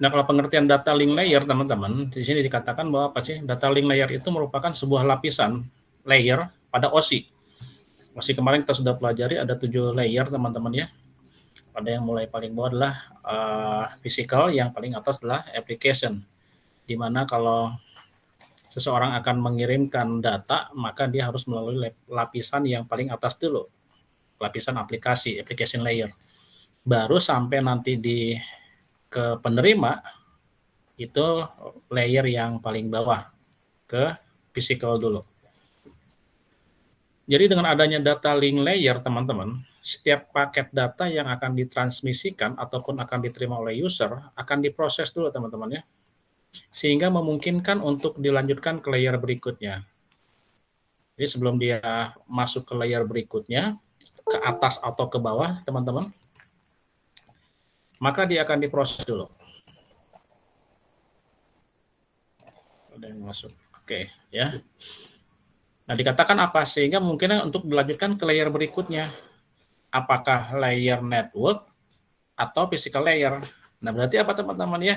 Nah, kalau pengertian data link layer, teman-teman, di sini dikatakan bahwa apa sih? Data link layer itu merupakan sebuah lapisan layer pada OSI. OSI kemarin kita sudah pelajari ada 7 layer, teman-teman ya. Ada yang mulai paling bawah adalah physical, yang paling atas adalah application. Di mana kalau seseorang akan mengirimkan data, maka dia harus melalui lapisan yang paling atas dulu, lapisan aplikasi, application layer. Baru sampai nanti ke penerima, itu layer yang paling bawah, ke physical dulu. Jadi dengan adanya data link layer, teman-teman, setiap paket data yang akan ditransmisikan ataupun akan diterima oleh user akan diproses dulu, teman-teman ya, sehingga memungkinkan untuk dilanjutkan ke layer berikutnya. Jadi sebelum dia masuk ke layer berikutnya, ke atas atau ke bawah, teman-teman, maka dia akan diproses dulu. Ada yang masuk. Oke, ya. Nah, dikatakan apa? Sehingga mungkin untuk dilanjutkan ke layer berikutnya. Apakah layer network atau physical layer? Nah, berarti apa, teman-teman ya?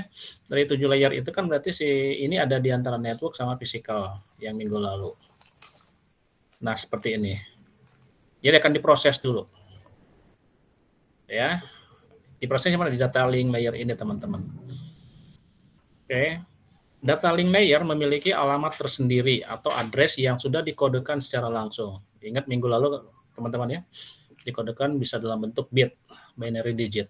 Dari 7 layer itu kan berarti ini ada di antara network sama physical yang minggu lalu. Nah, seperti ini. Jadi akan diproses dulu. Ya. Diprosesnya mana? Di data link layer ini, teman-teman. Oke. Data link layer memiliki alamat tersendiri atau address yang sudah dikodekan secara langsung. Ingat minggu lalu, teman-teman ya, dikodekan bisa dalam bentuk bit, binary digit.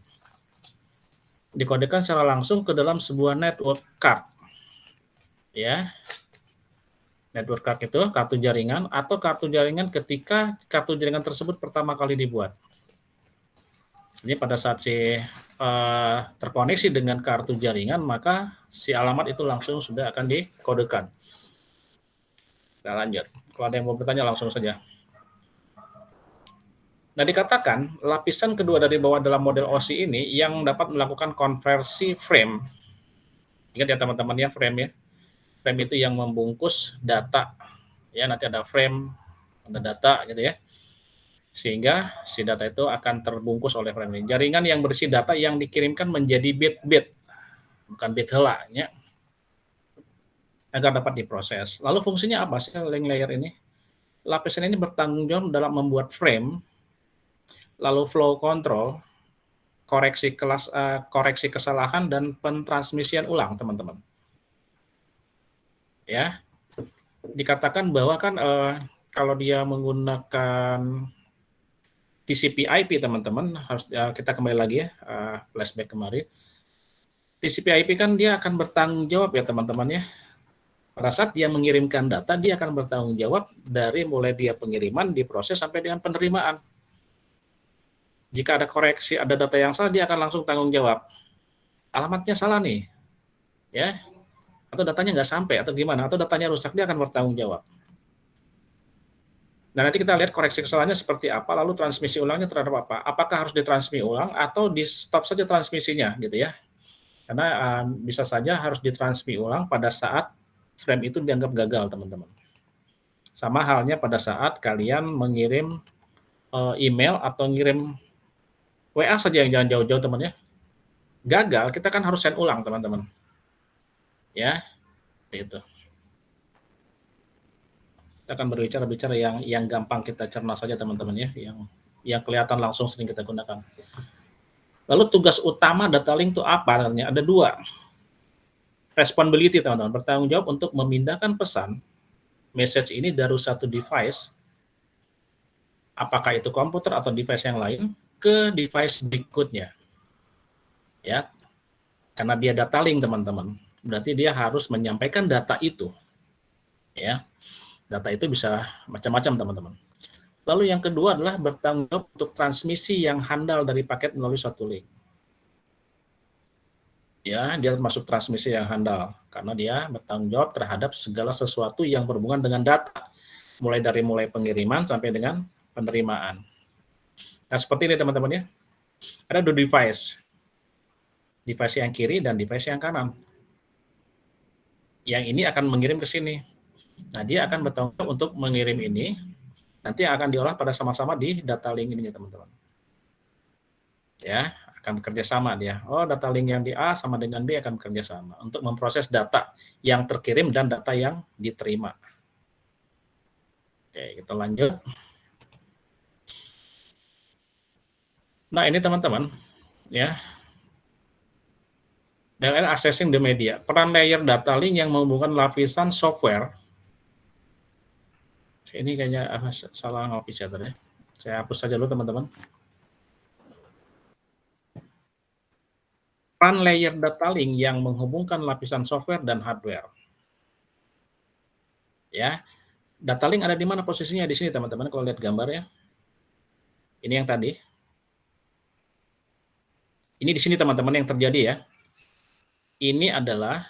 Dikodekan secara langsung ke dalam sebuah network card. Ya. Network card itu kartu jaringan atau kartu jaringan ketika kartu jaringan tersebut pertama kali dibuat. Jadi pada saat terkoneksi dengan kartu jaringan, maka si alamat itu langsung sudah akan dikodekan. Kita lanjut. Kalau ada yang mau bertanya langsung saja. Nah, dikatakan lapisan kedua dari bawah dalam model OSI ini yang dapat melakukan konversi frame. Ingat ya teman-teman ya, frame ya. Frame itu yang membungkus data. Ya, nanti ada frame, ada data gitu ya. Sehingga si data itu akan terbungkus oleh frame ini. Jaringan yang berisi data yang dikirimkan menjadi bit-bit, bukan bit hela, ya, agar dapat diproses. Lalu fungsinya apa sih link layer ini? Lapisan ini bertanggung jawab dalam membuat frame, lalu flow control, koreksi kesalahan, dan pentransmisian ulang, teman-teman. Ya, dikatakan bahwa kan kalau dia menggunakan TCP/IP, teman-teman, harus kita kembali lagi ya, flashback kemarin. TCP/IP kan dia akan bertanggung jawab ya, teman-teman ya. Pada saat dia mengirimkan data, dia akan bertanggung jawab dari mulai dia pengiriman, diproses sampai dengan penerimaan. Jika ada koreksi, ada data yang salah, dia akan langsung tanggung jawab. Alamatnya salah nih, ya, atau datanya nggak sampai, atau gimana, atau datanya rusak, dia akan bertanggung jawab. Nah, nanti kita lihat koreksi kesalahannya seperti apa, lalu transmisi ulangnya terhadap apa. Apakah harus ditransmisi ulang atau di stop saja transmisinya, gitu ya. Karena bisa saja harus ditransmisi ulang pada saat frame itu dianggap gagal, teman-teman. Sama halnya pada saat kalian mengirim email atau ngirim WA saja yang jangan jauh-jauh, teman ya. Gagal, kita kan harus send ulang, teman-teman. Ya, itu. Kita akan berbicara yang gampang kita cerna saja, teman-teman ya, yang kelihatan langsung sering kita gunakan. Lalu tugas utama data link itu apa? Ada 2. Responsibility, teman-teman, bertanggung jawab untuk memindahkan pesan message ini dari satu device, apakah itu komputer atau device yang lain, ke device berikutnya. Ya. Karena dia data link, teman-teman. Berarti dia harus menyampaikan data itu. Ya. Data itu bisa macam-macam, teman-teman. Lalu yang kedua adalah bertanggung jawab untuk transmisi yang handal dari paket melalui suatu link. Ya, dia masuk transmisi yang handal karena dia bertanggung jawab terhadap segala sesuatu yang berhubungan dengan data, mulai pengiriman sampai dengan penerimaan. Nah, seperti ini, teman-teman ya. Ada 2 device yang kiri dan device yang kanan. Yang ini akan mengirim ke sini. Nah, dia akan bertanggung jawab untuk mengirim ini, nanti akan diolah pada sama-sama di data link ini, teman-teman. Ya, akan bekerja sama dia. Oh, data link yang di A sama dengan B akan bekerja sama untuk memproses data yang terkirim dan data yang diterima. Oke, kita lanjut. Nah, ini teman-teman, ya. DLL accessing the media. Peran layer data link yang menghubungkan lapisan software. Ini kayaknya salah ngopis ya tadi. Saya hapus saja dulu teman-teman. Peran layer data link yang menghubungkan lapisan software dan hardware. Ya, data link ada di mana posisinya? Di sini teman-teman, kalau lihat gambar ya. Ini yang tadi. Ini di sini teman-teman yang terjadi ya. Ini adalah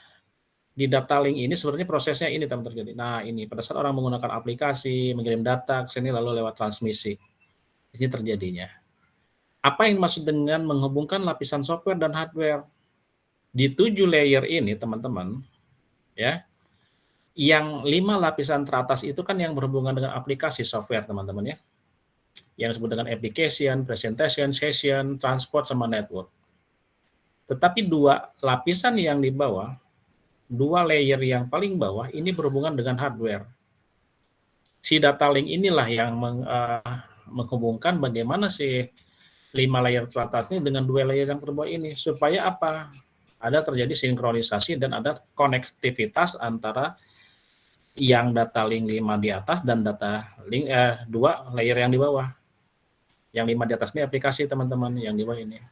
di data link ini sebenarnya prosesnya ini teman terjadi. Nah, ini pada saat orang menggunakan aplikasi, mengirim data ke sini lalu lewat transmisi. Ini terjadinya. Apa yang dimaksud dengan menghubungkan lapisan software dan hardware? Di 7 layer ini, teman-teman, ya, yang 5 lapisan teratas itu kan yang berhubungan dengan aplikasi software, teman-teman ya. Yang disebut dengan application, presentation, session, transport, sama network. Tetapi 2 lapisan yang di bawah, 2 layer yang paling bawah, ini berhubungan dengan hardware. Si data link inilah yang menghubungkan bagaimana si 5 layer teratas ini dengan 2 layer yang terbawah ini. Supaya apa? Ada terjadi sinkronisasi dan ada konektivitas antara yang data link 5 di atas dan data link 2 layer yang di bawah. Yang 5 di atas ini aplikasi teman-teman, yang di bawah ini.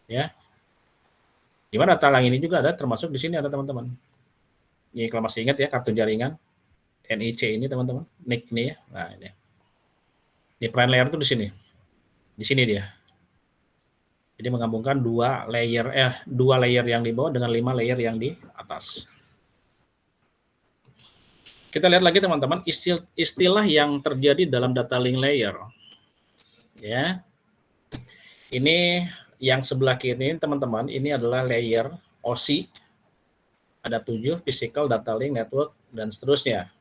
Ya. Di mana data link ini juga ada termasuk di sini ada teman-teman. Ini kalau masih ingat ya kartu jaringan NIC ini teman-teman, NIC ini ya. Nah, ini. Di peran layer itu di sini. Di sini dia. Jadi menggabungkan 2 layer yang di bawah dengan 5 layer yang di atas. Kita lihat lagi teman-teman istilah yang terjadi dalam data link layer. Ya. Ini yang sebelah kiri teman-teman, ini adalah layer OSI. Ada 7 physical, data link, network dan seterusnya.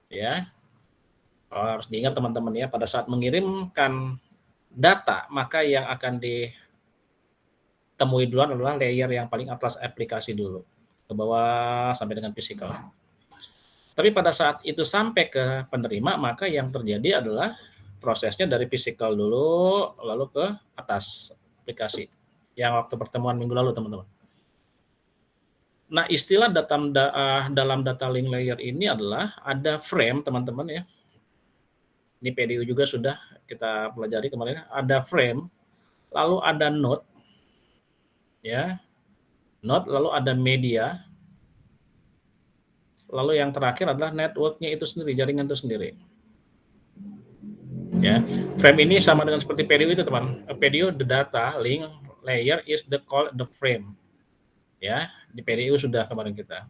Ya. Harus diingat teman-teman ya, pada saat mengirimkan data, maka yang akan ditemui duluan adalah layer yang paling atas aplikasi dulu. Ke bawah sampai dengan physical. Tapi pada saat itu sampai ke penerima, maka yang terjadi adalah prosesnya dari physical dulu, lalu ke atas aplikasi. Yang waktu pertemuan minggu lalu, teman-teman. Nah, istilah dalam data link layer ini adalah ada frame, teman-teman ya. Ini PDU juga sudah kita pelajari kemarin. Ada frame, lalu ada node, ya, node, lalu ada media, lalu yang terakhir adalah networknya itu sendiri, jaringan itu sendiri. Ya, frame ini sama dengan seperti PDU itu teman. PDU the data link layer is the frame. Ya, di PDU sudah kemarin kita.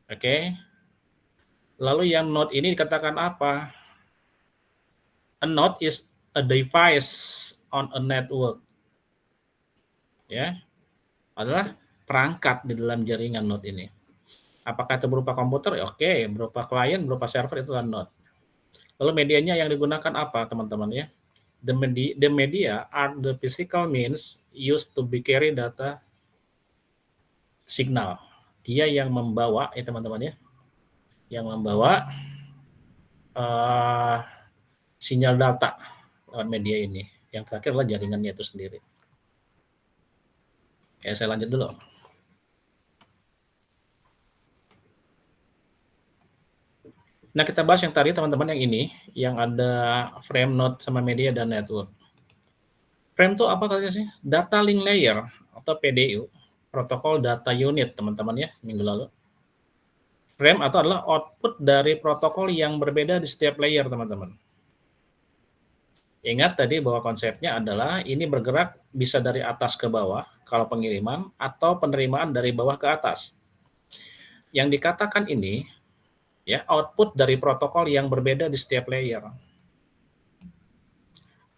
Oke. Lalu yang node ini dikatakan apa? A node is a device on a network. Ya, adalah perangkat di dalam jaringan node ini. Apakah itu berupa komputer? Oke, berupa klien, berupa server, itu adalah node. Lalu medianya yang digunakan apa, teman-teman ya? The media are the physical means used to be carry data signal. Dia yang membawa, ya teman-teman ya, yang membawa sinyal data lewat media ini. Yang terakhir adalah jaringannya itu sendiri. Ya, saya lanjut dulu. Nah, kita bahas yang tadi teman-teman yang ini, yang ada frame, node, sama media dan network. Frame itu apa saja sih? Data link layer atau PDU, protokol data unit teman-teman ya, minggu lalu. Frame atau adalah output dari protokol yang berbeda di setiap layer teman-teman. Ingat tadi bahwa konsepnya adalah ini bergerak bisa dari atas ke bawah kalau pengiriman atau penerimaan dari bawah ke atas. Yang dikatakan ini ya output dari protokol yang berbeda di setiap layer.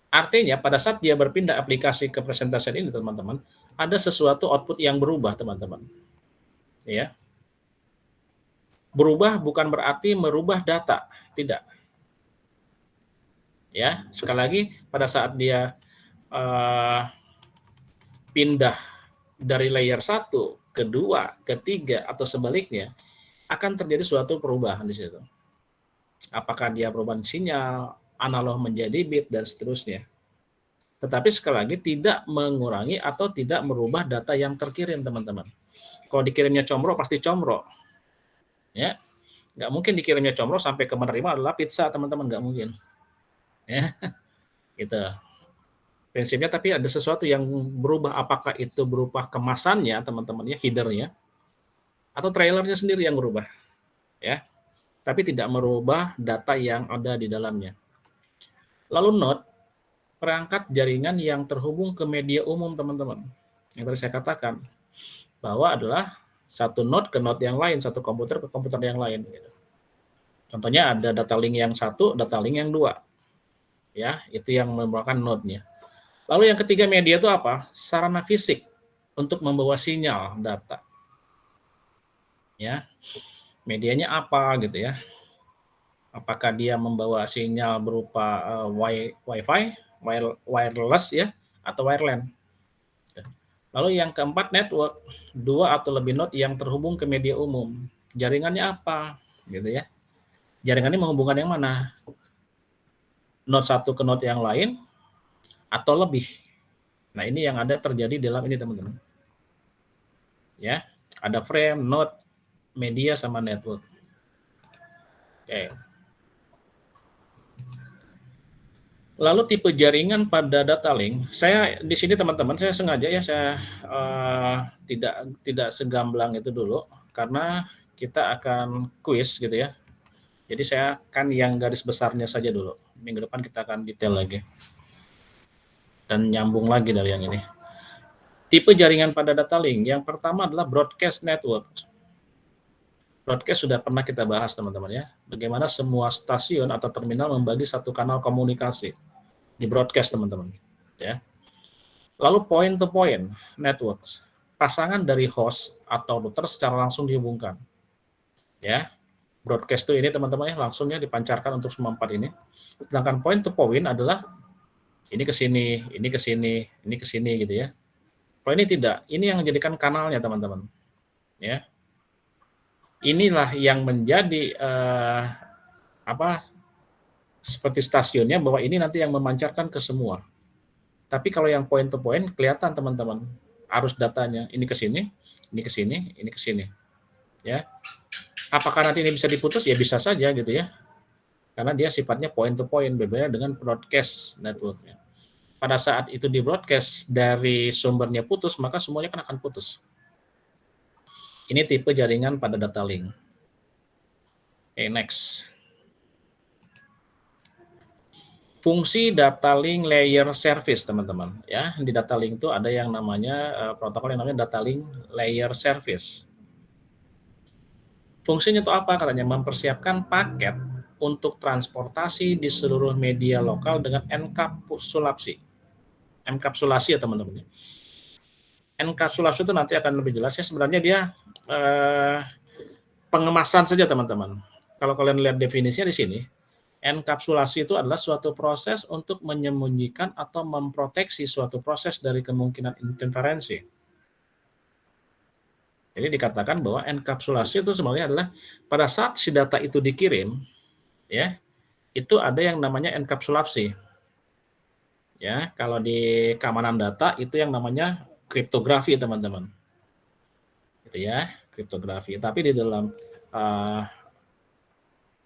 Artinya pada saat dia berpindah aplikasi ke presentasi ini teman-teman, ada sesuatu output yang berubah teman-teman. Ya. Berubah bukan berarti merubah data, tidak. Ya, sekali lagi pada saat dia pindah dari layer 1 ke 2 ke 3 atau sebaliknya, akan terjadi suatu perubahan di situ. Apakah dia perubahan sinyal, analog menjadi bit, dan seterusnya. Tetapi sekali lagi tidak mengurangi atau tidak merubah data yang terkirim, teman-teman. Kalau dikirimnya comro, pasti comro. Ya, nggak mungkin dikirimnya comro sampai ke menerima adalah pizza, teman-teman, nggak mungkin. Ya, gitu. Prinsipnya, tapi ada sesuatu yang berubah, apakah itu berupa kemasannya, teman-teman, ya, headernya, atau trailernya sendiri yang berubah, ya. Tapi tidak merubah data yang ada di dalamnya. Lalu node, perangkat jaringan yang terhubung ke media umum, teman-teman. Yang tadi saya katakan, bahwa adalah satu node ke node yang lain, satu komputer ke komputer yang lain. Contohnya ada data link yang satu, data link yang dua. Ya, itu yang merupakan node-nya. Lalu yang ketiga, media itu apa? Sarana fisik untuk membawa sinyal data. Ya, medianya apa gitu ya? Apakah dia membawa sinyal berupa Wi-Fi, wireless ya, atau wireline? Lalu yang keempat, network, dua atau lebih node yang terhubung ke media umum. Jaringannya apa? Gitu ya. Jaringannya menghubungkan yang mana? Node satu ke node yang lain atau lebih? Nah, ini yang ada terjadi dalam ini, teman-teman. Ya, ada frame, node, media, sama network. Oke. Lalu tipe jaringan pada data link, saya di sini, teman-teman, saya sengaja ya saya tidak segamblang itu dulu karena kita akan kuis gitu ya. Jadi saya akan yang garis besarnya saja dulu. Minggu depan kita akan detail lagi dan nyambung lagi dari yang ini. Tipe jaringan pada data link, yang pertama adalah broadcast network. Broadcast sudah pernah kita bahas, teman-teman ya. Bagaimana semua stasiun atau terminal membagi satu kanal komunikasi di broadcast, teman-teman. Ya. Lalu point to point networks, pasangan dari host atau router secara langsung dihubungkan. Ya. Broadcast itu ini, teman-teman ya, langsungnya dipancarkan untuk semua empat ini. Sedangkan point to point adalah ini ke sini, ini ke sini, ini ke sini gitu ya. Kalau ini tidak, ini yang menjadikan kanalnya, teman-teman. Ya. Inilah yang menjadi seperti stasiunnya, bahwa ini nanti yang memancarkan ke semua. Tapi kalau yang point to point kelihatan, teman-teman, arus datanya ini ke sini, ini ke sini, ini ke sini. Ya. Apakah nanti ini bisa diputus? Ya bisa saja gitu ya. Karena dia sifatnya point to point, berbeda dengan broadcast networknya. Pada saat itu di broadcast dari sumbernya putus, maka semuanya kan akan putus. Ini tipe jaringan pada data link. Oke, next. Fungsi data link layer service, teman-teman. Ya, di data link itu ada yang namanya protokol yang namanya data link layer service. Fungsinya itu apa? Katanya mempersiapkan paket untuk transportasi di seluruh media lokal dengan enkapsulasi. Enkapsulasi ya, teman-teman. Enkapsulasi itu nanti akan lebih jelas ya. Sebenarnya dia pengemasan saja, teman-teman. Kalau kalian lihat definisinya di sini, enkapsulasi itu adalah suatu proses untuk menyembunyikan atau memproteksi suatu proses dari kemungkinan interferensi. Jadi dikatakan bahwa enkapsulasi itu sebenarnya adalah pada saat si data itu dikirim, ya, itu ada yang namanya enkapsulasi. Ya, kalau di keamanan data itu yang namanya kriptografi, teman-teman. Gitu ya, kriptografi. Tapi di dalam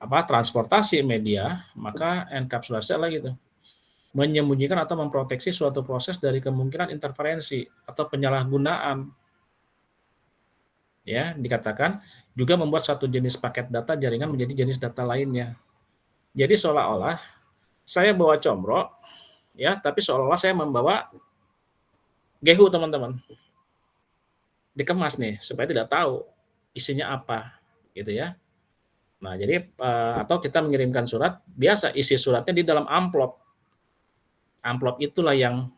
transportasi media, maka enkapsulasi adalah gitu. Menyembunyikan atau memproteksi suatu proses dari kemungkinan interferensi atau penyalahgunaan. Ya, dikatakan juga membuat satu jenis paket data jaringan menjadi jenis data lainnya. Jadi seolah-olah saya bawa comro, ya, tapi seolah-olah saya membawa gehu, teman-teman. Dikemas nih supaya tidak tahu isinya apa, gitu ya. Nah, jadi atau kita mengirimkan surat, biasa isi suratnya di dalam amplop. Amplop itulah yang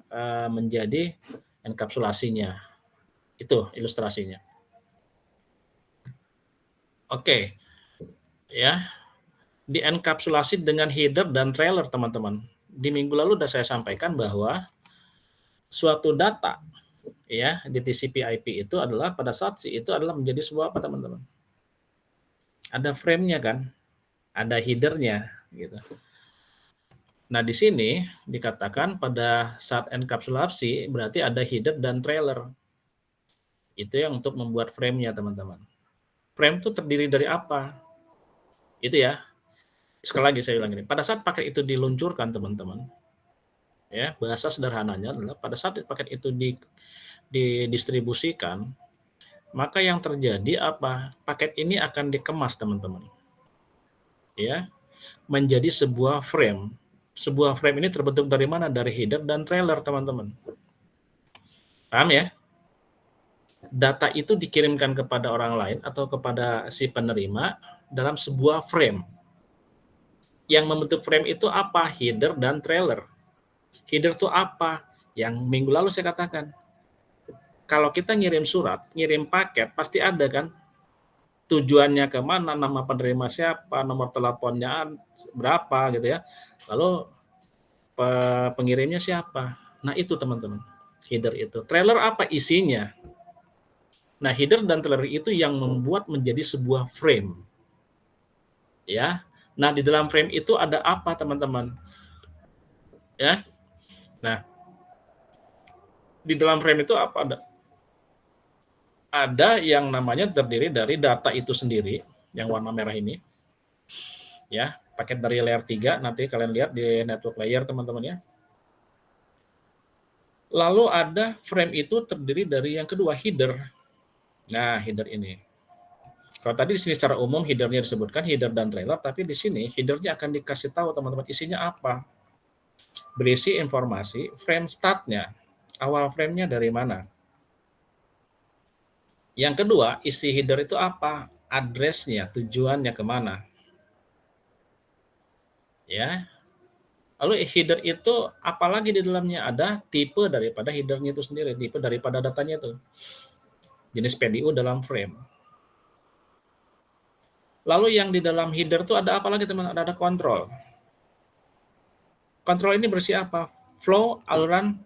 menjadi enkapsulasinya. Itu ilustrasinya. Oke. Ya. Dienkapsulasi dengan header dan trailer, teman-teman. Di minggu lalu sudah saya sampaikan bahwa suatu data ya di TCP/IP itu adalah pada saat si itu adalah menjadi sebuah apa teman-teman? Ada frame-nya kan, ada header-nya gitu. Nah, di sini dikatakan pada saat enkapsulasi berarti ada header dan trailer. Itu yang untuk membuat frame-nya, teman-teman. Frame itu terdiri dari apa? Itu ya. Sekali lagi saya ulang ini. Pada saat paket itu diluncurkan, teman-teman, ya, bahasa sederhananya adalah pada saat paket itu didistribusikan, maka yang terjadi apa? Paket ini akan dikemas, teman-teman. Ya, menjadi sebuah frame. Sebuah frame ini terbentuk dari mana? Dari header dan trailer, teman-teman. Paham ya? Data itu dikirimkan kepada orang lain atau kepada si penerima dalam sebuah frame. Yang membentuk frame itu apa? Header dan trailer. Header itu apa? Yang minggu lalu saya katakan. Kalau kita ngirim surat, ngirim paket, pasti ada kan? Tujuannya kemana, nama penerima siapa, nomor teleponnya berapa gitu ya. Lalu pengirimnya siapa. Nah itu teman-teman, header itu. Trailer apa isinya? Nah, header dan trailer itu yang membuat menjadi sebuah frame. Ya. Nah, di dalam frame itu ada apa, teman-teman? Ya. Nah, di dalam frame itu apa ada? Ada yang namanya terdiri dari data itu sendiri, yang warna merah ini. Ya, paket dari layer 3 nanti kalian lihat di network layer, teman-teman ya. Lalu ada frame itu terdiri dari yang kedua, header. Nah, header ini. Kalau tadi di sini secara umum headernya disebutkan header dan trailer, tapi di sini headernya akan dikasih tahu teman-teman isinya apa. Berisi informasi frame startnya, awal framenya dari mana. Yang kedua, isi header itu apa? Addressnya, tujuannya kemana. Ya. Lalu header itu apalagi di dalamnya ada tipe daripada headernya itu sendiri, tipe daripada datanya itu. Jenis PDU dalam frame. Lalu yang di dalam header itu ada apa lagi teman? Ada kontrol. Kontrol ini bersih apa? Flow, aluran,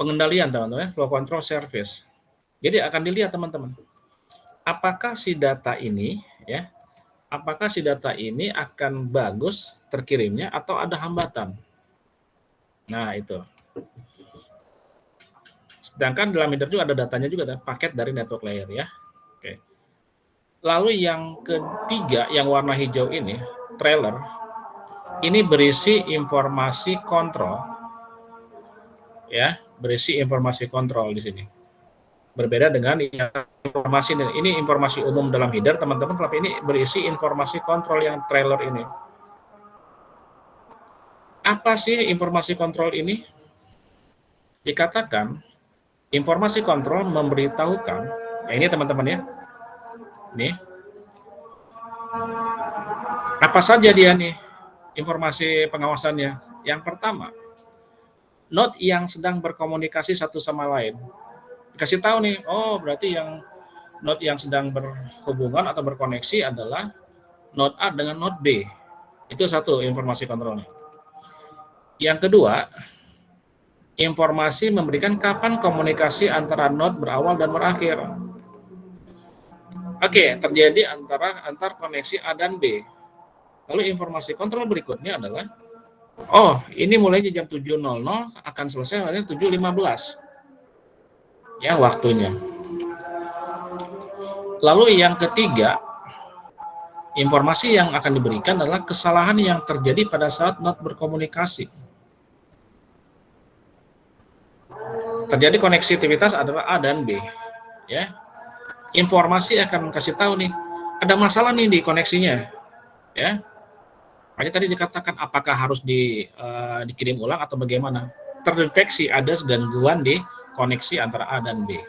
pengendalian teman-teman, flow control service. Jadi akan dilihat teman-teman, apakah si data ini ya, apakah si data ini akan bagus terkirimnya atau ada hambatan. Nah, itu. Sedangkan dalam header juga ada datanya juga, paket dari network layer ya. Oke. Lalu yang ketiga, yang warna hijau ini, trailer, ini berisi informasi kontrol. Ya, berisi informasi kontrol di sini. Berbeda dengan informasi ini informasi umum dalam header, teman-teman, tapi ini berisi informasi kontrol yang trailer ini. Apa sih informasi kontrol ini? Dikatakan informasi kontrol memberitahukan, ya ini teman-teman ya, nih, apa saja dia nih informasi pengawasannya. Yang pertama, node yang sedang berkomunikasi satu sama lain. Dikasih tahu nih, oh berarti yang node yang sedang berhubungan atau berkoneksi adalah node A dengan node B. Itu satu informasi kontrolnya. Yang kedua, informasi memberikan kapan komunikasi antara node berawal dan berakhir. Oke, terjadi antar koneksi A dan B. Lalu informasi kontrol berikutnya adalah, oh ini mulainya jam 7.00 akan selesai pada 7.15. Ya, waktunya. Lalu yang ketiga, informasi yang akan diberikan adalah kesalahan yang terjadi pada saat node berkomunikasi. Terjadi koneksivitas adalah A dan B. Ya, informasi akan kasih tahu nih, ada masalah nih di koneksinya. Ya, makanya tadi dikatakan apakah harus dikirim ulang atau bagaimana. Terdeteksi ada gangguan di koneksi antara A dan B.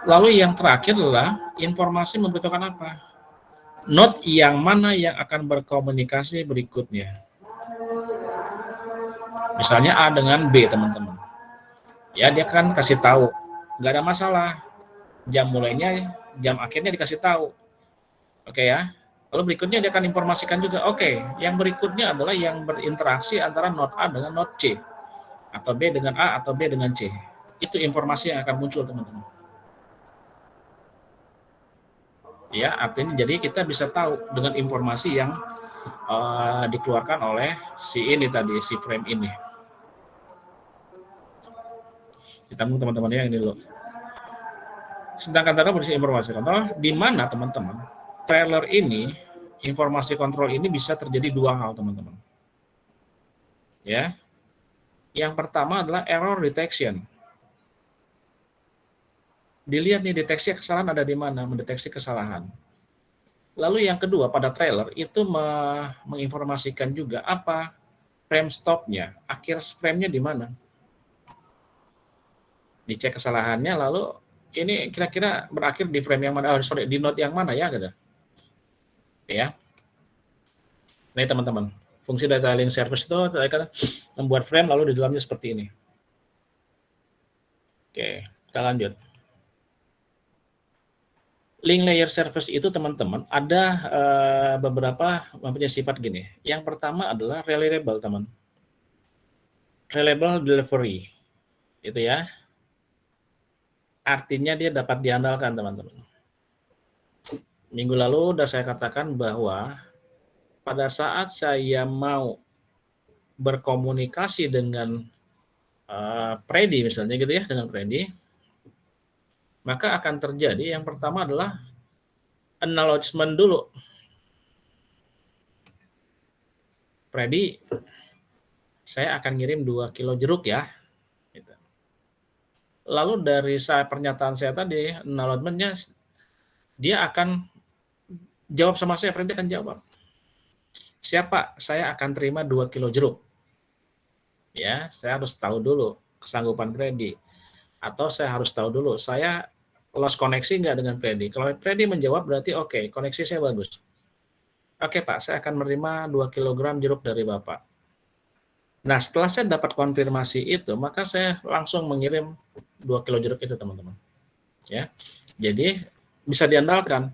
Lalu yang terakhir adalah informasi memberitahukan apa? Node yang mana yang akan berkomunikasi berikutnya. Misalnya A dengan B, teman-teman. Ya, dia kan kasih tahu, nggak ada masalah. Jam mulainya, jam akhirnya dikasih tahu. Oke ya. Lalu berikutnya dia akan informasikan juga, oke, yang berikutnya adalah yang berinteraksi antara node A dengan node C. atau B dengan A, atau B dengan C. Itu informasi yang akan muncul, teman-teman. Ya, artinya jadi kita bisa tahu dengan informasi yang dikeluarkan oleh si ini tadi, si frame ini. Kita teman-teman ya ini loh. Sedangkan tadi berisi informasi kontrol, di mana teman-teman trailer ini, informasi kontrol ini bisa terjadi dua hal, teman-teman. Ya, yang pertama adalah error detection. Dilihat nih deteksi kesalahan ada di mana, mendeteksi kesalahan. Lalu yang kedua pada trailer itu menginformasikan juga apa frame stopnya, akhir frame-nya di mana. Dicek kesalahannya, lalu ini kira-kira berakhir di frame yang mana, di node yang mana ya, gitu. Ya. Nah, teman-teman, fungsi detailing service itu akan membuat frame lalu di dalamnya seperti ini. Oke, kita lanjut. Link layer service itu teman-teman ada beberapa mempunyai sifat gini. Yang pertama adalah reliable, teman. Reliable delivery, itu ya. Artinya dia dapat diandalkan, teman-teman. Minggu lalu sudah saya katakan bahwa pada saat saya mau berkomunikasi dengan Predi misalnya gitu ya, dengan Predi, maka akan terjadi yang pertama adalah acknowledgement dulu. Predi, saya akan ngirim 2 kilo jeruk ya. Gitu. Lalu dari pernyataan saya tadi, acknowledgement-nya, dia akan jawab sama saya, Predi akan jawab. Siapa? Saya akan terima 2 kilo jeruk. Ya, saya harus tahu dulu kesanggupan Predi. Atau saya harus tahu dulu, saya lost koneksi nggak dengan Predi. Kalau Predi menjawab berarti oke, koneksi saya bagus. Oke Pak, saya akan menerima 2 kg jeruk dari Bapak. Nah, setelah saya dapat konfirmasi itu, maka saya langsung mengirim 2 kilo jeruk itu, teman-teman. Ya, jadi bisa diandalkan.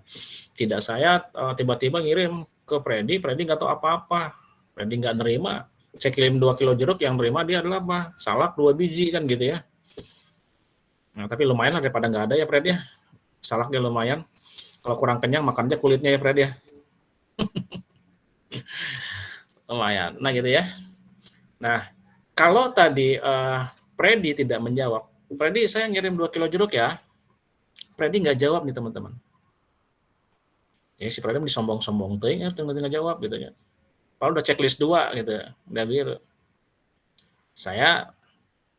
Tidak saya tiba-tiba ngirim ke Predi nggak tahu apa-apa. Predi nggak nerima. Saya kirim 2 kilo jeruk, yang nerima dia adalah apa? Salak 2 biji kan gitu ya. Nah, tapi lumayan lah daripada nggak ada ya Fred ya. Salaknya lumayan. Kalau kurang kenyang makannya kulitnya ya Fred ya. Lumayan. Nah gitu ya. Nah, kalau tadi Freddy tidak menjawab, Freddy saya ngirim 2 kilo jeruk ya. Freddy nggak jawab nih teman-teman. Jadi si Freddy disombong-sombong tuh ya, nggak jawab gitu ya. Kalau udah checklist 2 gitu, nggak biru. Saya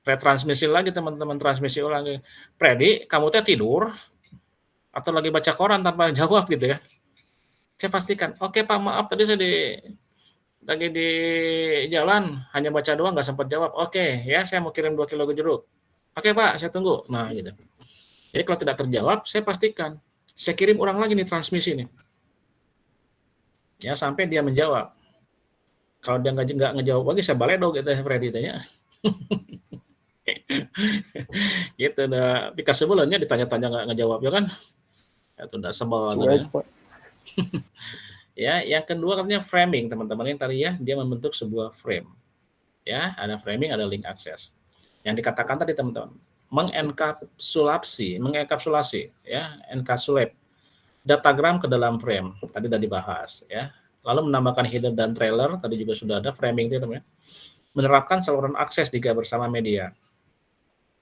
retransmisi lagi teman-teman, transmisi ulang. Freddy, kamu teh tidur atau lagi baca koran tanpa jawab gitu ya. Saya pastikan, oke Pak, maaf tadi saya lagi di jalan, hanya baca doang, nggak sempat jawab. Oke, ya saya mau kirim 2 kilo jeruk. Oke Pak, saya tunggu. Nah gitu. Jadi kalau tidak terjawab, saya pastikan, saya kirim ulang lagi nih transmisi nih. Ya sampai dia menjawab. Kalau dia nggak ngejawab lagi, saya baledo gitu ya Freddy tanya. Gitu, udah Pika sebelumnya ditanya-tanya nggak ngejawab ya kan? Itu udah sebel. Ya, yang kedua katanya framing, teman-teman. Yang tadi ya, dia membentuk sebuah frame. Ya, ada framing, ada link access. Yang dikatakan tadi teman-teman, mengenkapsulasi, ya, encapsulate datagram ke dalam frame. Tadi sudah dibahas, ya. Lalu menambahkan header dan trailer, tadi juga sudah ada framing itu teman-teman. Menerapkan saluran akses jika bersama media.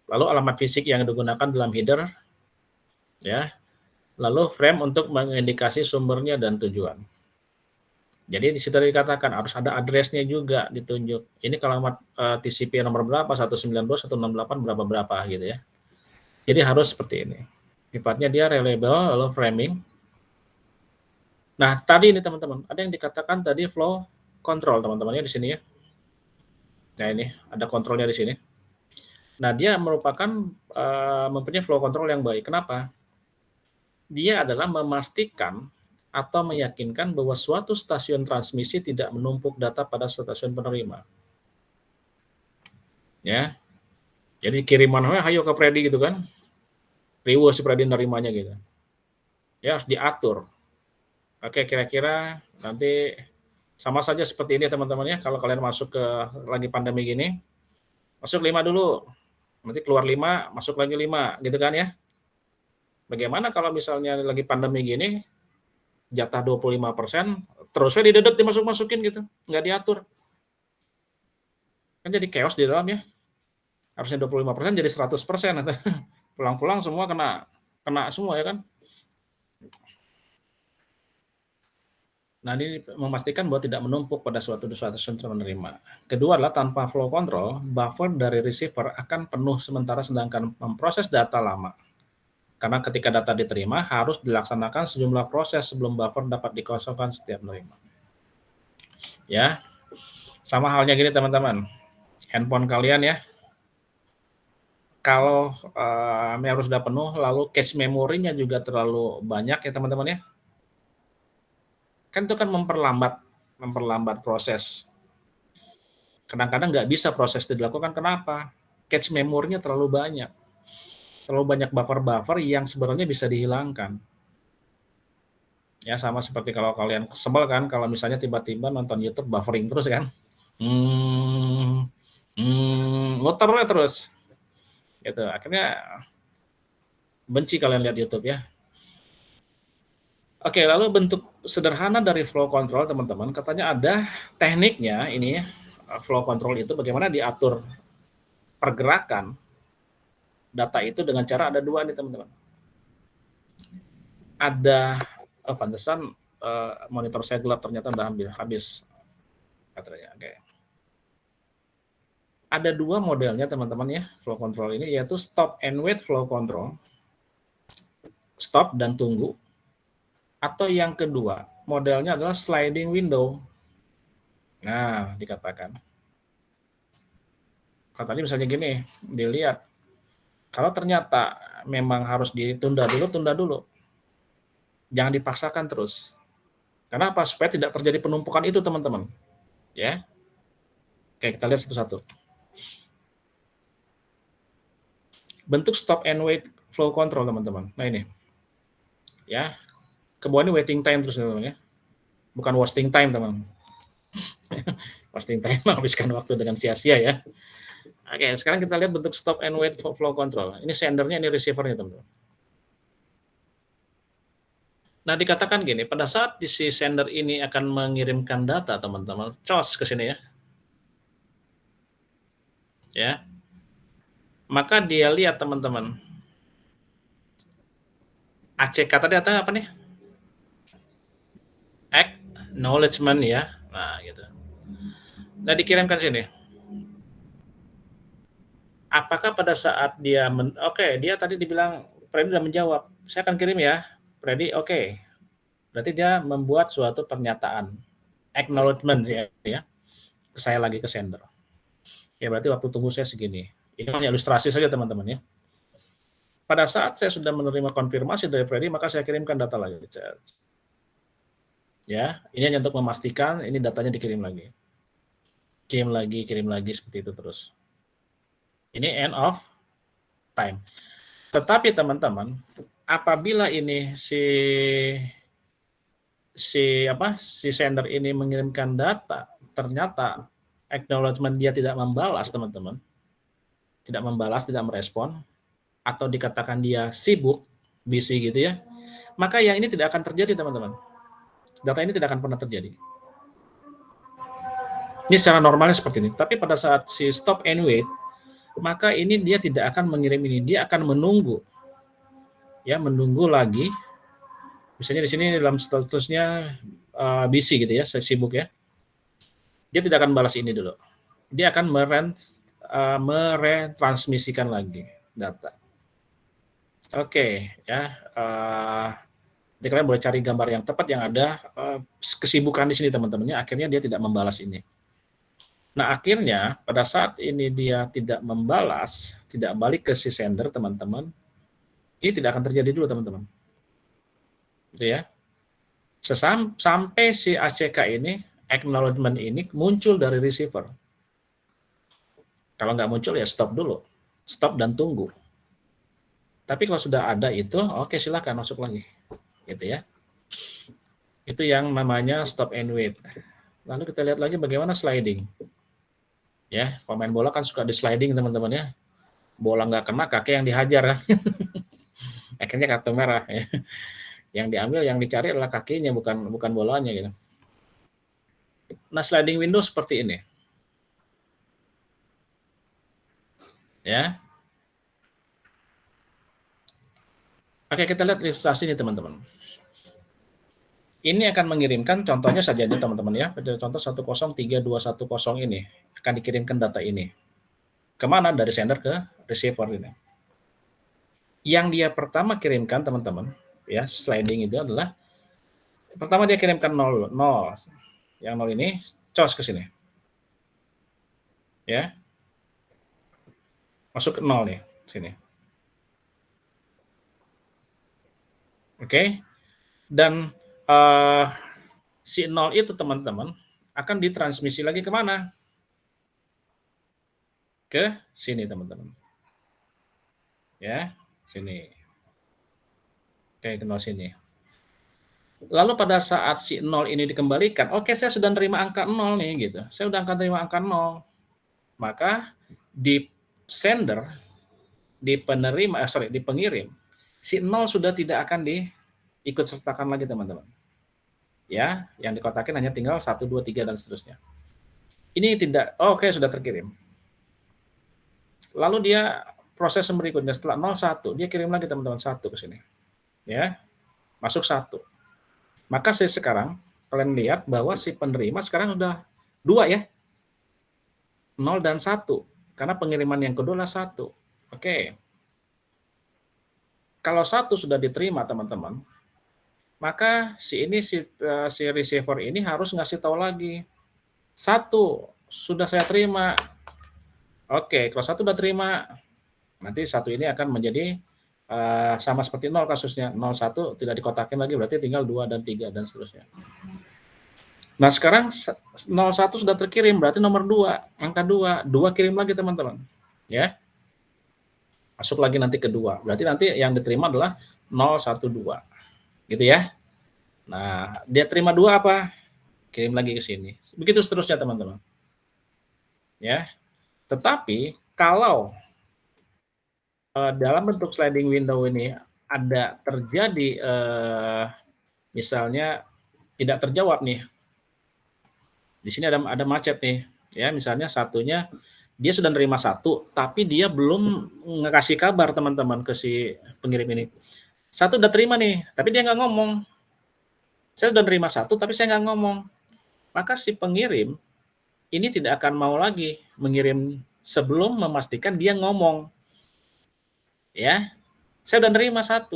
Lalu alamat fisik yang digunakan dalam header, ya. Lalu frame untuk mengindikasi sumbernya dan tujuan. Jadi di situ dikatakan harus ada address-nya juga ditunjuk. Ini kalau alamat TCP nomor berapa, 192, 168, berapa gitu ya. Jadi harus seperti ini. Sifatnya dia reliable, lalu framing. Nah, tadi ini teman-teman, ada yang dikatakan tadi flow control teman-teman ya di sini ya. Nah, ini ada kontrolnya di sini. Nah, dia merupakan mempunyai flow control yang baik. Kenapa? Dia adalah memastikan atau meyakinkan bahwa suatu stasiun transmisi tidak menumpuk data pada stasiun penerima. Ya. Jadi kiriman, ayo ke Freddy gitu kan. Riwo si Freddy nerimanya gitu. Ya harus diatur. Oke, kira-kira nanti sama saja seperti ini teman-teman ya. Kalau kalian masuk ke lagi pandemi gini, Masuk 5 dulu, nanti keluar 5, masuk lagi 5, gitu kan ya. Bagaimana kalau misalnya lagi pandemi gini, jatah 25%, terusnya didedet dimasuk-masukin gitu, nggak diatur. Kan jadi chaos di dalam ya. Harusnya 25% jadi 100%. Pulang-pulang semua kena semua ya kan. Nah, ini memastikan bahwa tidak menumpuk pada suatu senter menerima. Kedua adalah tanpa flow control, buffer dari receiver akan penuh sementara sedangkan memproses data lama. Karena ketika data diterima, harus dilaksanakan sejumlah proses sebelum buffer dapat dikosongkan setiap menerima. Ya, sama halnya gini teman-teman. Handphone kalian ya, kalau harus sudah penuh, lalu cache memorinya juga terlalu banyak ya teman-teman ya, kan itu kan memperlambat proses. Kadang-kadang nggak bisa proses itu dilakukan, kenapa? Cache memorinya terlalu banyak buffer-buffer yang sebenarnya bisa dihilangkan. Ya sama seperti kalau kalian sebel kan, kalau misalnya tiba-tiba nonton YouTube buffering terus kan, muternya terus, gitu. Akhirnya benci kalian lihat YouTube ya. Oke, lalu bentuk sederhana dari flow control teman-teman, katanya ada tekniknya ini ya, flow control itu bagaimana diatur pergerakan data itu dengan cara ada dua nih teman-teman. Ada pantesan monitor saya gelap ternyata udah habis baterainya. Oke. Ada dua modelnya teman-teman ya flow control ini, yaitu stop and wait flow control, stop dan tunggu, atau yang kedua modelnya adalah sliding window. Nah, dikatakan katanya misalnya gini, dilihat kalau ternyata memang harus ditunda dulu, tunda dulu. Jangan dipaksakan terus. Kenapa? Supaya tidak terjadi penumpukan itu, teman-teman. Ya. Oke, kita lihat satu-satu. Bentuk stop and wait flow control, teman-teman. Nah, ini. Ya. Ke bawah ini waiting time terus, teman-teman ya. Bukan wasting time, teman. Wasting time menghabiskan waktu dengan sia-sia ya. Oke, sekarang kita lihat bentuk stop and wait flow control. Ini sendernya, ini receivernya, teman-teman. Nah, dikatakan gini, pada saat si sender ini akan mengirimkan data, teman-teman, cos ke sini ya. Ya. Maka dia lihat, teman-teman. ACK tadi apa nih? Acknowledgement ya. Nah, gitu. Nah, dikirimkan sini. Apakah pada saat dia dia tadi dibilang Freddy sudah menjawab, saya akan kirim ya. Freddy, oke. Berarti dia membuat suatu pernyataan acknowledgement ya. Saya lagi ke sender. Ya berarti waktu tunggu saya segini. Ini hanya ilustrasi saja teman-teman ya. Pada saat saya sudah menerima konfirmasi dari Freddy, maka saya kirimkan data lagi. Ya, ini hanya untuk memastikan ini datanya dikirim lagi. Kirim lagi seperti itu terus. Ini end of time. Tetapi teman-teman, apabila ini si sender ini mengirimkan data, ternyata acknowledgement dia tidak membalas, teman-teman. Tidak membalas, tidak merespon, atau dikatakan dia sibuk, busy gitu ya, maka yang ini tidak akan terjadi, teman-teman. Data ini tidak akan pernah terjadi. Ini secara normalnya seperti ini. Tapi pada saat si stop and wait, maka ini dia tidak akan mengirim ini, dia akan menunggu. Ya, menunggu lagi. Misalnya di sini dalam statusnya busy gitu ya, saya sibuk ya. Dia tidak akan balas ini dulu. Dia akan meretransmisikan lagi data. Oke, ya. Jadi kalian boleh cari gambar yang tepat yang ada kesibukan di sini teman-temannya. Akhirnya dia tidak membalas ini. Nah akhirnya pada saat ini dia tidak membalas, tidak balik ke si sender teman-teman, ini tidak akan terjadi dulu teman-teman. Gitu ya. Sampai si ACK ini, acknowledgement ini muncul dari receiver. Kalau nggak muncul ya stop dulu, stop dan tunggu. Tapi kalau sudah ada itu, oke silakan masuk lagi, gitu ya. Itu yang namanya stop and wait. Lalu kita lihat lagi bagaimana sliding. Ya, pemain bola kan suka di sliding teman-teman ya. Bola nggak kena, kaki yang dihajar. Akhirnya kartu merah. Ya. Yang diambil, yang dicari adalah kakinya, bukan bukan bolanya gitu. Nah, sliding window seperti ini. Ya. Oke, kita lihat ilustrasi ini teman-teman. Ini akan mengirimkan contohnya saja nih teman-teman ya. Contoh 103210 ini akan dikirimkan data ini. Kemana? Dari sender ke receiver ini. Yang dia pertama kirimkan teman-teman, ya sliding itu adalah pertama dia kirimkan 0, 0. Yang 0 ini cos ke sini. Ya. Masuk ke 0 nih, sini. Oke. Dan si 0 itu teman-teman akan ditransmisi lagi kemana? Ke sini teman-teman. Ya, sini. Oke, ke 0 sini. Lalu pada saat si 0 ini dikembalikan, oke saya sudah nerima angka 0 nih gitu. Saya sudah terima angka 0. Maka di sender, di penerima, di pengirim, si 0 sudah tidak akan diikut sertakan lagi teman-teman. Ya, yang dikotakin hanya tinggal 1, 2, 3 dan seterusnya. Ini tidak, oke sudah terkirim. Lalu dia proses berikutnya setelah 0, 1, dia kirim lagi teman-teman 1 ke sini. Ya, masuk 1. Maka sekarang kalian lihat bahwa si penerima sekarang sudah 2 ya. 0 dan 1. Karena pengiriman yang kedua adalah 1. Oke. Kalau 1 sudah diterima teman-teman, maka si receiver ini harus ngasih tahu lagi. 1 sudah saya terima. Oke, kalau 1 sudah terima, nanti 1 ini akan menjadi sama seperti 0 kasusnya. 0, 1 tidak dikotakin lagi, berarti tinggal 2 dan 3 dan seterusnya. Nah sekarang 01 sudah terkirim, berarti nomor 2, angka 2 kirim lagi teman-teman. Ya. Masuk lagi nanti ke 2, berarti nanti yang diterima adalah 012. Gitu ya. Nah, dia terima 2 apa? Kirim lagi ke sini. Begitu seterusnya teman-teman. Ya. Tetapi kalau dalam bentuk sliding window ini ada terjadi misalnya tidak terjawab nih. Di sini ada macet nih, ya misalnya satunya dia sudah nerima 1, tapi dia belum ngasih kabar teman-teman ke si pengirim ini. 1 udah terima nih, tapi dia nggak ngomong. Saya sudah nerima 1, tapi saya nggak ngomong. Maka si pengirim ini tidak akan mau lagi mengirim sebelum memastikan dia ngomong. Ya, saya sudah nerima 1.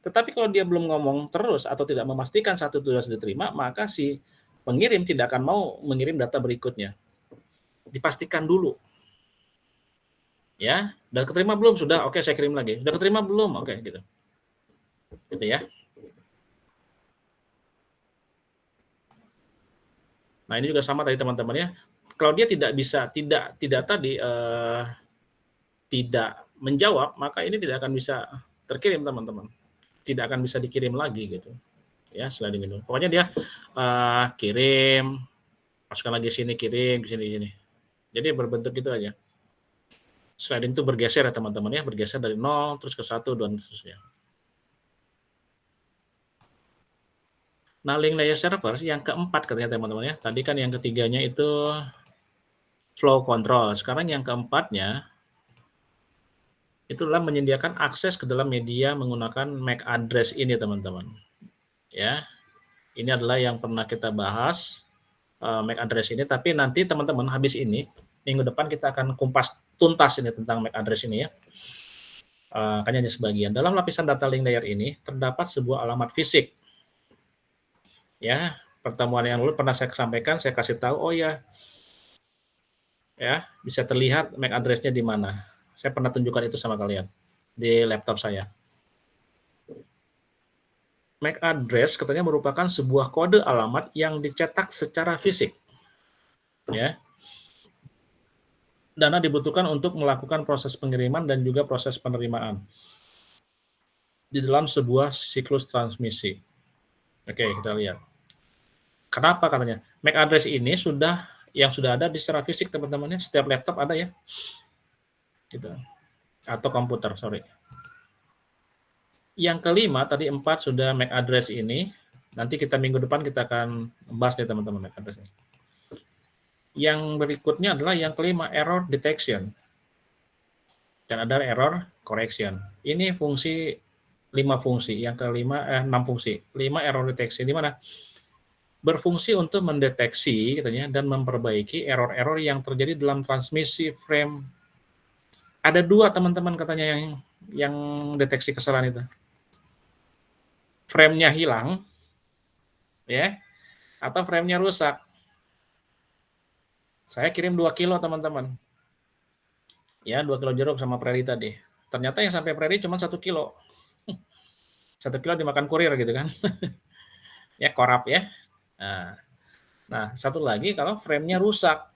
Tetapi kalau dia belum ngomong terus atau tidak memastikan 1 sudah diterima, maka si pengirim tidak akan mau mengirim data berikutnya. Dipastikan dulu. Ya, udah keterima belum? Sudah, oke saya kirim lagi. Udah keterima belum? Oke, gitu. Gitu ya. Nah, ini juga sama tadi teman-teman ya. Kalau dia tidak bisa tidak tadi tidak menjawab, maka ini tidak akan bisa terkirim teman-teman. Tidak akan bisa dikirim lagi gitu. Ya, sliding window. Pokoknya dia kirim, masukkan lagi sini, kirim ke sini. Jadi berbentuk itu aja. Sliding itu bergeser ya teman-teman ya, bergeser dari 0 terus ke 1 dan seterusnya. Nah, link layer server yang keempat katanya teman-teman ya. Tadi kan yang ketiganya itu flow control. Sekarang yang keempatnya itulah menyediakan akses ke dalam media menggunakan MAC address ini teman-teman. Ya, ini adalah yang pernah kita bahas MAC address ini. Tapi nanti teman-teman habis ini minggu depan kita akan kumpas tuntas ini tentang MAC address ini ya. Hanya sebagian. Dalam lapisan data link layer ini terdapat sebuah alamat fisik. Ya, pertemuan yang lalu pernah saya sampaikan, saya kasih tahu, oh ya, bisa terlihat MAC address-nya di mana. Saya pernah tunjukkan itu sama kalian di laptop saya. MAC address katanya merupakan sebuah kode alamat yang dicetak secara fisik. Ya. Dana dibutuhkan untuk melakukan proses pengiriman dan juga proses penerimaan di dalam sebuah siklus transmisi. Oke, kita lihat. Kenapa katanya? MAC address ini sudah yang sudah ada di secara fisik teman-teman ya. Setiap laptop ada ya. Gitu. Atau komputer, sorry. Yang kelima, tadi 4 sudah MAC address ini. Nanti kita minggu depan kita akan bahas nih teman-teman MAC address ini. Yang berikutnya adalah yang kelima, error detection. Dan ada error correction. Ini fungsi 5 fungsi. Yang kelima, 6 fungsi. 5 error detection. Di mana? Berfungsi untuk mendeteksi katanya, dan memperbaiki error-error yang terjadi dalam transmisi frame. Ada 2 teman-teman katanya yang deteksi kesalahan itu. Frame-nya hilang, ya, atau frame-nya rusak. Saya kirim 2 kilo teman-teman. Ya, 2 kilo jeruk sama Preri tadi. Ternyata yang sampai Preri cuma 1 kilo. 1 kilo dimakan kurir gitu kan. Ya, korap ya. Nah, satu lagi kalau frame-nya rusak.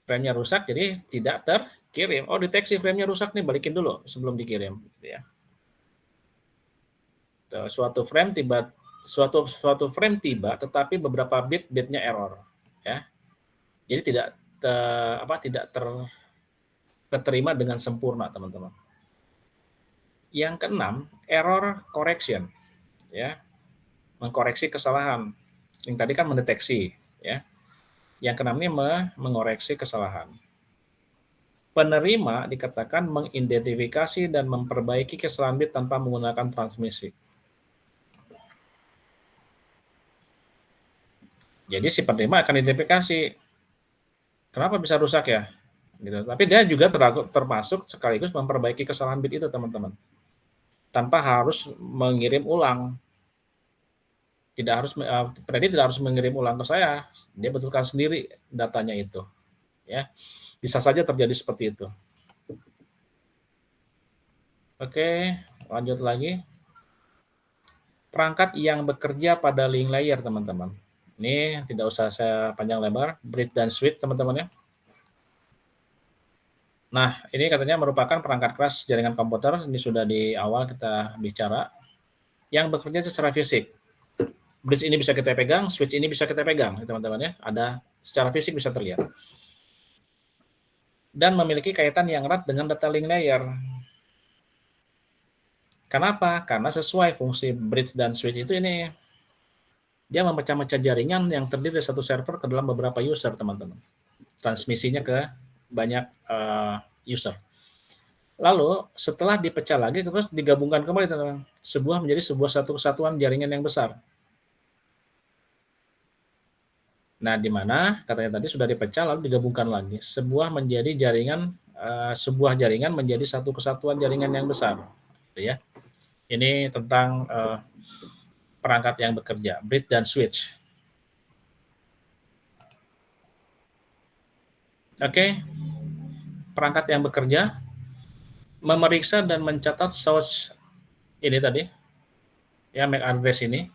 Frame-nya rusak jadi tidak terkirim. Oh, deteksi frame-nya rusak nih, balikin dulu sebelum dikirim. Gitu ya. Suatu frame tiba, tetapi beberapa bitnya error, ya. Jadi tidak terterima dengan sempurna, teman-teman. Yang keenam, error correction, ya, mengkoreksi kesalahan. Yang tadi kan mendeteksi, ya. Yang keenam ini mengoreksi kesalahan. Penerima dikatakan mengidentifikasi dan memperbaiki kesalahan bit tanpa menggunakan transmisi. Jadi si penerima akan identifikasi kenapa bisa rusak ya, gitu. Tapi dia juga termasuk sekaligus memperbaiki kesalahan bit itu, teman-teman, tanpa harus mengirim ulang. Predi tidak harus mengirim ulang ke saya, dia betulkan sendiri datanya itu, ya. Bisa saja terjadi seperti itu. Oke, lanjut lagi. Perangkat yang bekerja pada link layer, teman-teman. Ini tidak usah saya panjang lebar, bridge dan switch, teman-teman ya. Nah, ini katanya merupakan perangkat keras jaringan komputer, ini sudah di awal kita bicara, yang bekerja secara fisik. Bridge ini bisa kita pegang, switch ini bisa kita pegang, teman-teman ya. Ada secara fisik bisa terlihat. Dan memiliki kaitan yang erat dengan data link layer. Kenapa? Karena sesuai fungsi bridge dan switch itu ini, dia memecah-mecah jaringan yang terdiri dari satu server ke dalam beberapa user, teman-teman. Transmisinya ke banyak user. Lalu setelah dipecah lagi, terus digabungkan kembali, teman-teman. Menjadi satu kesatuan jaringan yang besar. Nah, di mana katanya tadi sudah dipecah lalu digabungkan lagi. Sebuah jaringan menjadi satu kesatuan jaringan yang besar. Gitu ya. Ini tentang perangkat yang bekerja, bridge dan switch. Oke. Perangkat yang bekerja memeriksa dan mencatat source ini tadi, ya, MAC address ini,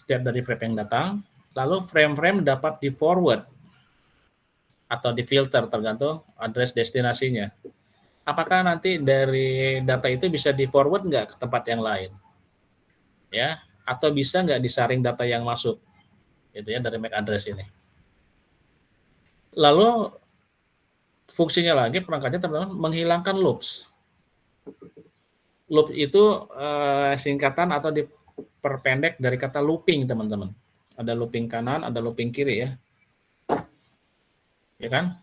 setiap dari frame yang datang, lalu frame-frame dapat di-forward atau di-filter tergantung address destinasinya. Apakah nanti dari data itu bisa di-forward nggak ke tempat yang lain? Ya, atau bisa nggak disaring data yang masuk, gitu ya, dari MAC address ini. Lalu fungsinya lagi perangkatnya, teman-teman, menghilangkan loops. Loop itu singkatan atau diperpendek dari kata looping, teman-teman. Ada looping kanan, ada looping kiri ya. Ya kan?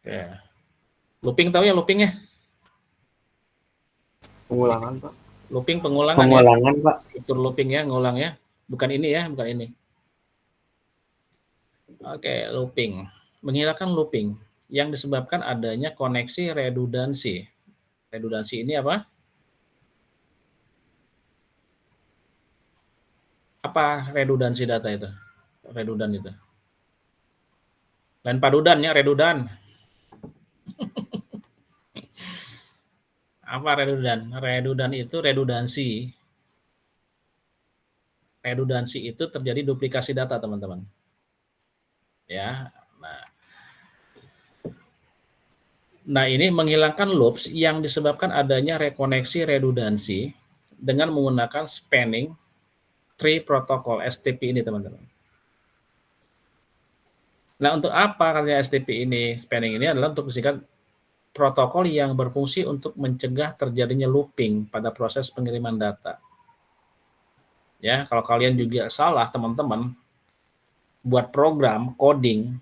Ya. Looping tahu ya loopingnya? Pengulangan, Pak. Looping pengulangan ya? Pak. Fitur looping ya, ngulang ya. Bukan ini ya, bukan ini. Oke, looping. Menghilangkan looping yang disebabkan adanya koneksi redundansi. Redundansi ini apa? Apa redundansi data itu? Redundan itu. Lain padudan ya, redundan. Apa redundan? Redundan itu redundansi. Redundansi itu terjadi duplikasi data, teman-teman. Ya. Nah, ini menghilangkan loops yang disebabkan adanya rekoneksi redundansi dengan menggunakan spanning tree protocol, STP ini, teman-teman. Nah, untuk apa katanya STP ini? Spanning ini adalah untuk disingkat protokol yang berfungsi untuk mencegah terjadinya looping pada proses pengiriman data. Ya, kalau kalian juga salah teman-teman buat program coding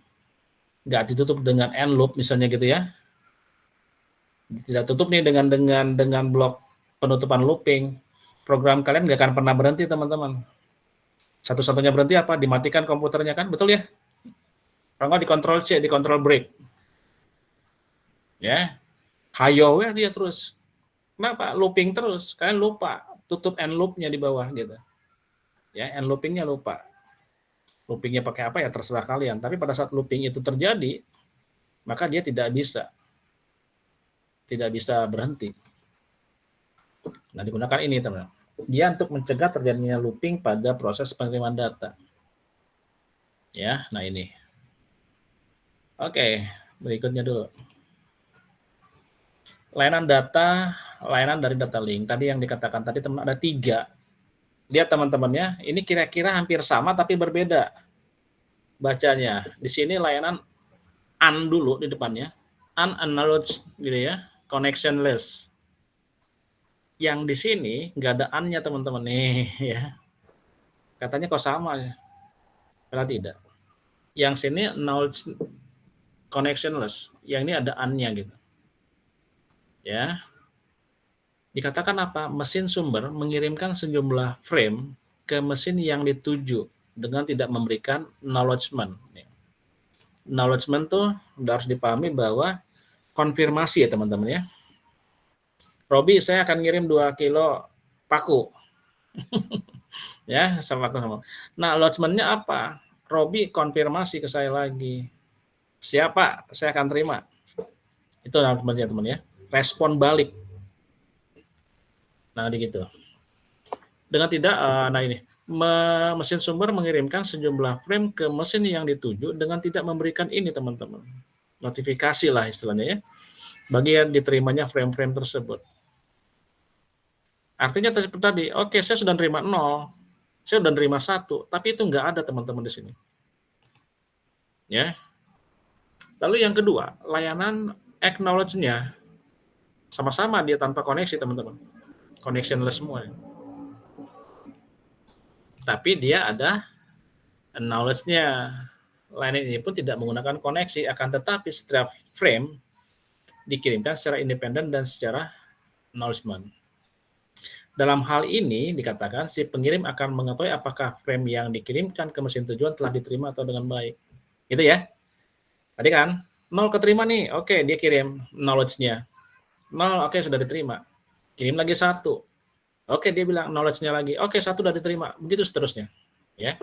nggak ditutup dengan end loop misalnya gitu ya, tidak tutup nih dengan blok penutupan looping, program kalian nggak akan pernah berhenti teman-teman. Satu-satunya berhenti apa? Dimatikan komputernya kan, betul ya? Kalau nggak di control C, di control break, ya. Hayo ya dia terus. Kenapa? Looping terus. Kalian lupa tutup end loopnya di bawah gitu. Ya, end loopingnya lupa. Loopingnya pakai apa ya terserah kalian. Tapi pada saat looping itu terjadi, maka dia tidak bisa berhenti. Nah, digunakan ini teman. Dia untuk mencegah terjadinya looping pada proses pengiriman data. Ya, nah ini. Oke, berikutnya dulu. Layanan data, layanan dari data link. Tadi yang dikatakan tadi teman ada 3. Lihat teman-temannya, ini kira-kira hampir sama tapi berbeda bacanya. Di sini layanan un dulu di depannya, unacknowledged gitu ya, connectionless. Yang di sini nggak ada un-nya teman-teman nih ya. Katanya kok sama ya? Padahal tidak. Yang sini acknowledged connectionless, yang ini ada un-nya gitu. Ya. Dikatakan apa? Mesin sumber mengirimkan sejumlah frame ke mesin yang dituju dengan tidak memberikan acknowledgement. Acknowledgement tuh harus dipahami bahwa konfirmasi ya teman-teman ya. Robi, saya akan ngirim 2 kilo paku. Ya, sama. Nah, acknowledgement-nya apa? Robi konfirmasi ke saya lagi. Siapa? Saya akan terima. Itu acknowledgement-nya teman ya. Respon balik. Nah, gitu. Dengan tidak, nah ini, mesin sumber mengirimkan sejumlah frame ke mesin yang dituju dengan tidak memberikan ini teman-teman. Notifikasi lah istilahnya ya. Bagi yang diterimanya frame-frame tersebut. Artinya seperti tadi, oke saya sudah nerima 0, saya sudah nerima 1, tapi itu nggak ada teman-teman di sini. Ya. Lalu yang kedua, layanan acknowledge-nya sama-sama dia tanpa koneksi teman-teman. Connectionless semua. Tapi dia ada acknowledge-nya. Layanan ini pun tidak menggunakan koneksi, akan tetapi setiap frame dikirimkan secara independen dan secara acknowledgement. Dalam hal ini dikatakan si pengirim akan mengetahui apakah frame yang dikirimkan ke mesin tujuan telah diterima atau dengan baik. Gitu ya. Tadi kan 0 keterima nih, oke dia kirim knowledge-nya. 0, oke sudah diterima. Kirim lagi 1. Oke dia bilang knowledge-nya lagi, oke 1 sudah diterima. Begitu seterusnya. Ya.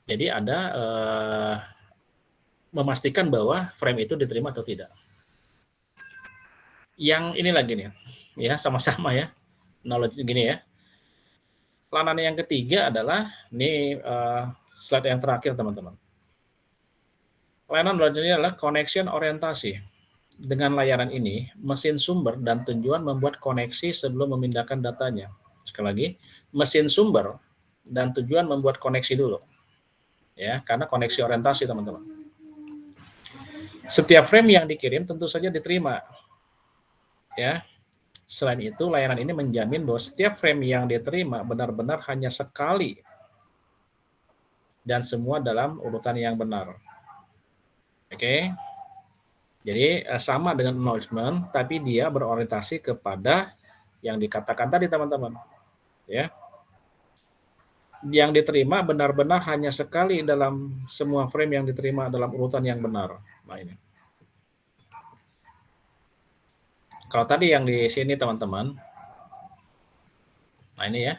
Jadi ada memastikan bahwa frame itu diterima atau tidak. Yang ini lagi nih, ya sama-sama ya, knowledge gini ya. Layanan yang ketiga adalah ini slide yang terakhir teman-teman. Layanan ini adalah connection orientasi. Dengan layanan ini, mesin sumber dan tujuan membuat koneksi sebelum memindahkan datanya. Sekali lagi, mesin sumber dan tujuan membuat koneksi dulu. Ya, karena koneksi orientasi teman-teman. Setiap frame yang dikirim tentu saja diterima. Ya. Selain itu, layanan ini menjamin bahwa setiap frame yang diterima benar-benar hanya sekali dan semua dalam urutan yang benar. Oke. Jadi sama dengan acknowledgement, tapi dia berorientasi kepada yang dikatakan tadi teman-teman. Ya. Yang diterima benar-benar hanya sekali dalam semua frame yang diterima dalam urutan yang benar. Nah ini. Kalau tadi yang di sini teman-teman, nah ini ya.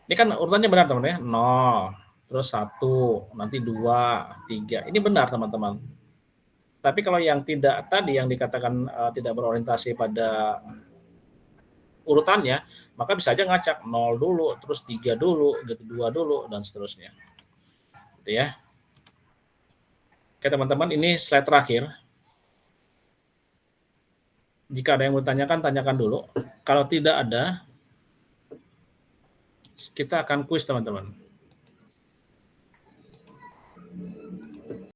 Ini kan urutannya benar teman-teman ya. 0, terus 1, nanti 2, 3. Ini benar teman-teman. Tapi kalau yang tidak tadi yang dikatakan tidak berorientasi pada urutannya, maka bisa aja ngacak 0 dulu, terus 3 dulu, gitu 2 dulu dan seterusnya. Gitu ya. Oke teman-teman, ini slide terakhir. Jika ada yang mau tanyakan, tanyakan dulu. Kalau tidak ada, kita akan kuis teman-teman.